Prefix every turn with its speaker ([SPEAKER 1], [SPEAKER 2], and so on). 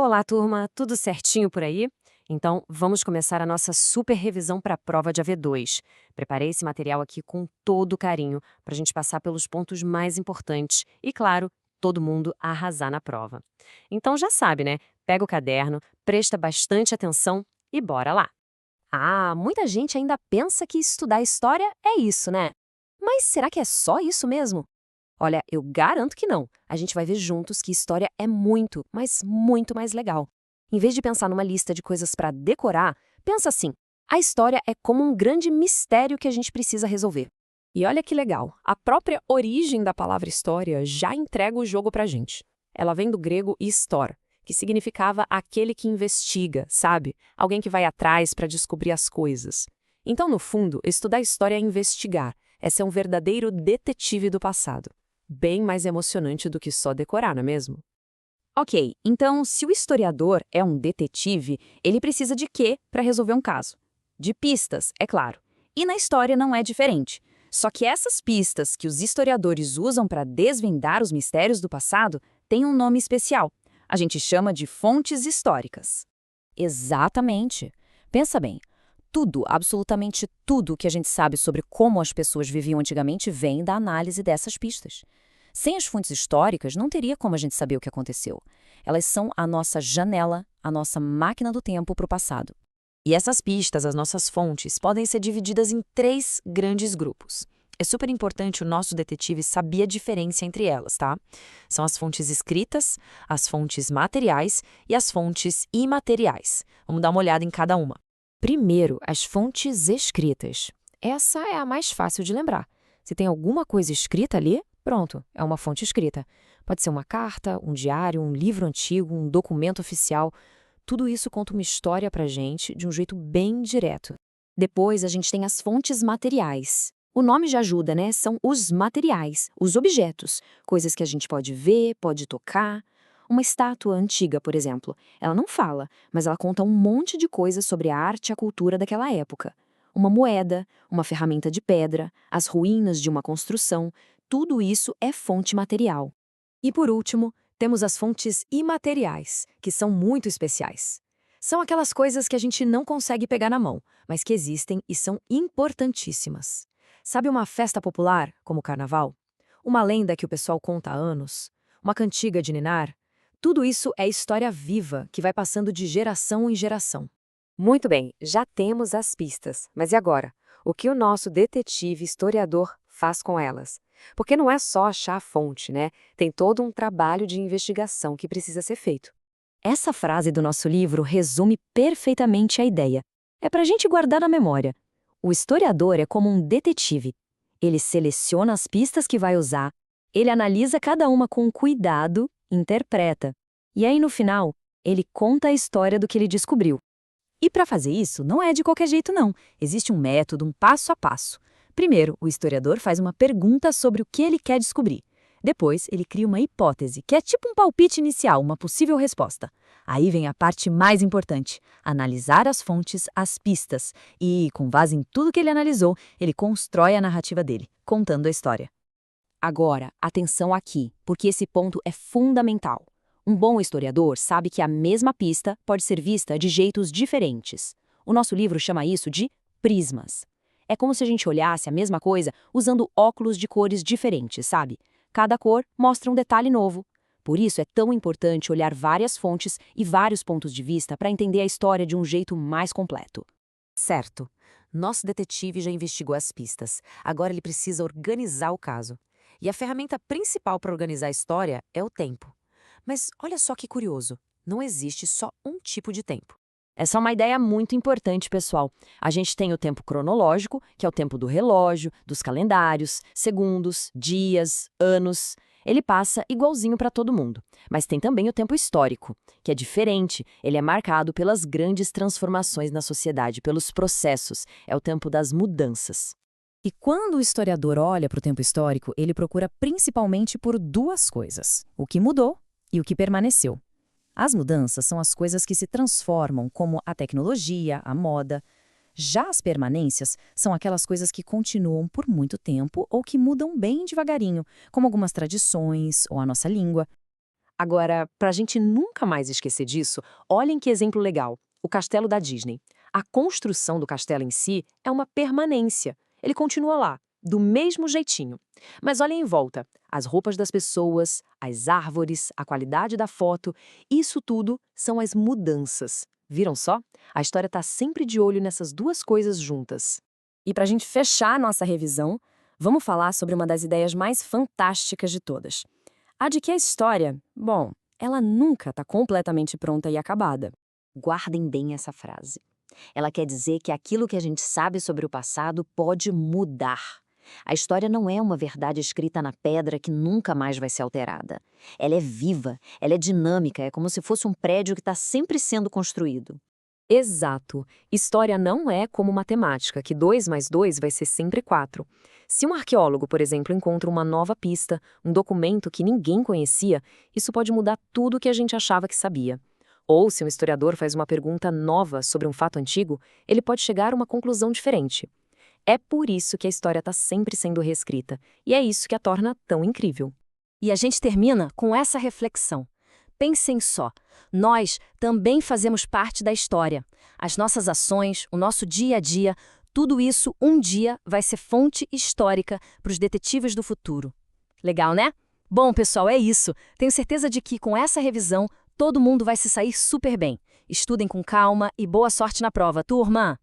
[SPEAKER 1] Olá, turma! Tudo certinho por aí? Então, vamos começar a nossa super revisão para a prova de AV2. Preparei esse material aqui com todo carinho para a gente passar pelos pontos mais importantes e, claro, todo mundo arrasar na prova. Então já sabe, né? Pega o caderno, presta bastante atenção e bora lá! Ah, muita gente ainda pensa que estudar história é isso, né? Mas será que é só isso mesmo? Olha, eu garanto que não. A gente vai ver juntos que história é muito, mas muito mais legal. Em vez de pensar numa lista de coisas para decorar, pensa assim: a história é como um grande mistério que a gente precisa resolver.
[SPEAKER 2] E olha que legal, a própria origem da palavra história já entrega o jogo pra gente. Ela vem do grego histor, que significava aquele que investiga, sabe? Alguém que vai atrás para descobrir as coisas. Então, no fundo, estudar história é investigar, é ser um verdadeiro detetive do passado. Bem mais emocionante do que só decorar, não é mesmo?
[SPEAKER 3] Ok, então se o historiador é um detetive, ele precisa de quê para resolver um caso? De pistas, é claro. E na história não é diferente. Só que essas pistas que os historiadores usam para desvendar os mistérios do passado têm um nome especial. A gente chama de fontes históricas. Exatamente. Pensa bem. Tudo, absolutamente tudo que a gente sabe sobre como as pessoas viviam antigamente vem da análise dessas pistas. Sem as fontes históricas, não teria como a gente saber o que aconteceu. Elas são a nossa janela, a nossa máquina do tempo para o passado.
[SPEAKER 1] E essas pistas, as nossas fontes, podem ser divididas em 3 grandes grupos. É super importante o nosso detetive saber a diferença entre elas, tá? São as fontes escritas, as fontes materiais e as fontes imateriais. Vamos dar uma olhada em cada uma. Primeiro, as fontes escritas. Essa é a mais fácil de lembrar. Se tem alguma coisa escrita ali, pronto, é uma fonte escrita. Pode ser uma carta, um diário, um livro antigo, um documento oficial. Tudo isso conta uma história pra gente de um jeito bem direto. Depois, a gente tem as fontes materiais. O nome já ajuda, né? São os materiais, os objetos, coisas que a gente pode ver, pode tocar. Uma estátua antiga, por exemplo, ela não fala, mas ela conta um monte de coisas sobre a arte e a cultura daquela época. Uma moeda, uma ferramenta de pedra, as ruínas de uma construção, tudo isso é fonte material. E por último, temos as fontes imateriais, que são muito especiais. São aquelas coisas que a gente não consegue pegar na mão, mas que existem e são importantíssimas. Sabe uma festa popular, como o carnaval? Uma lenda que o pessoal conta há anos? Uma cantiga de ninar? Tudo isso é história viva que vai passando de geração em geração. Muito bem, já temos as pistas, mas e agora? O que o nosso detetive historiador faz com elas? Porque não é só achar a fonte, né? Tem todo um trabalho de investigação que precisa ser feito.
[SPEAKER 3] Essa frase do nosso livro resume perfeitamente a ideia. É para a gente guardar na memória. O historiador é como um detetive. Ele seleciona as pistas que vai usar, ele analisa cada uma com cuidado, interpreta. E aí, no final, ele conta a história do que ele descobriu. E para fazer isso, não é de qualquer jeito, não. Existe um método, um passo a passo. Primeiro, o historiador faz uma pergunta sobre o que ele quer descobrir. Depois, ele cria uma hipótese, que é tipo um palpite inicial, uma possível resposta. Aí vem a parte mais importante, analisar as fontes, as pistas. E, com base em tudo que ele analisou, ele constrói a narrativa dele, contando a história. Agora, atenção aqui, porque esse ponto é fundamental. Um bom historiador sabe que a mesma pista pode ser vista de jeitos diferentes. O nosso livro chama isso de prismas. É como se a gente olhasse a mesma coisa usando óculos de cores diferentes, sabe? Cada cor mostra um detalhe novo. Por isso é tão importante olhar várias fontes e vários pontos de vista para entender a história de um jeito mais completo.
[SPEAKER 1] Certo. Nosso detetive já investigou as pistas. Agora ele precisa organizar o caso. E a ferramenta principal para organizar a história é o tempo. Mas olha só que curioso, não existe só um tipo de tempo. Essa é uma ideia muito importante, pessoal. A gente tem o tempo cronológico, que é o tempo do relógio, dos calendários, segundos, dias, anos. Ele passa igualzinho para todo mundo. Mas tem também o tempo histórico, que é diferente. Ele é marcado pelas grandes transformações na sociedade, pelos processos. É o tempo das mudanças. E quando o historiador olha para o tempo histórico, ele procura principalmente por 2 coisas: o que mudou e o que permaneceu. As mudanças são as coisas que se transformam, como a tecnologia, a moda. Já as permanências são aquelas coisas que continuam por muito tempo ou que mudam bem devagarinho, como algumas tradições ou a nossa língua.
[SPEAKER 2] Agora, para a gente nunca mais esquecer disso, olhem que exemplo legal. O castelo da Disney. A construção do castelo em si é uma permanência. Ele continua lá, do mesmo jeitinho. Mas olhem em volta. As roupas das pessoas, as árvores, a qualidade da foto, isso tudo são as mudanças. Viram só? A história está sempre de olho nessas duas coisas juntas.
[SPEAKER 3] E para a gente fechar a nossa revisão, vamos falar sobre uma das ideias mais fantásticas de todas. A de que a história, bom, ela nunca está completamente pronta e acabada.
[SPEAKER 1] Guardem bem essa frase. Ela quer dizer que aquilo que a gente sabe sobre o passado pode mudar. A história não é uma verdade escrita na pedra que nunca mais vai ser alterada. Ela é viva, ela é dinâmica, é como se fosse um prédio que está sempre sendo construído.
[SPEAKER 2] Exato. História não é como matemática, que 2 mais 2 vai ser sempre 4. Se um arqueólogo, por exemplo, encontra uma nova pista, um documento que ninguém conhecia, isso pode mudar tudo o que a gente achava que sabia. Ou se um historiador faz uma pergunta nova sobre um fato antigo, ele pode chegar a uma conclusão diferente. É por isso que a história está sempre sendo reescrita, e é isso que a torna tão incrível.
[SPEAKER 3] E a gente termina com essa reflexão. Pensem só, nós também fazemos parte da história. As nossas ações, o nosso dia a dia, tudo isso um dia vai ser fonte histórica para os detetives do futuro. Legal, né? Bom, pessoal, é isso. Tenho certeza de que com essa revisão, todo mundo vai se sair super bem. Estudem com calma e boa sorte na prova, turma!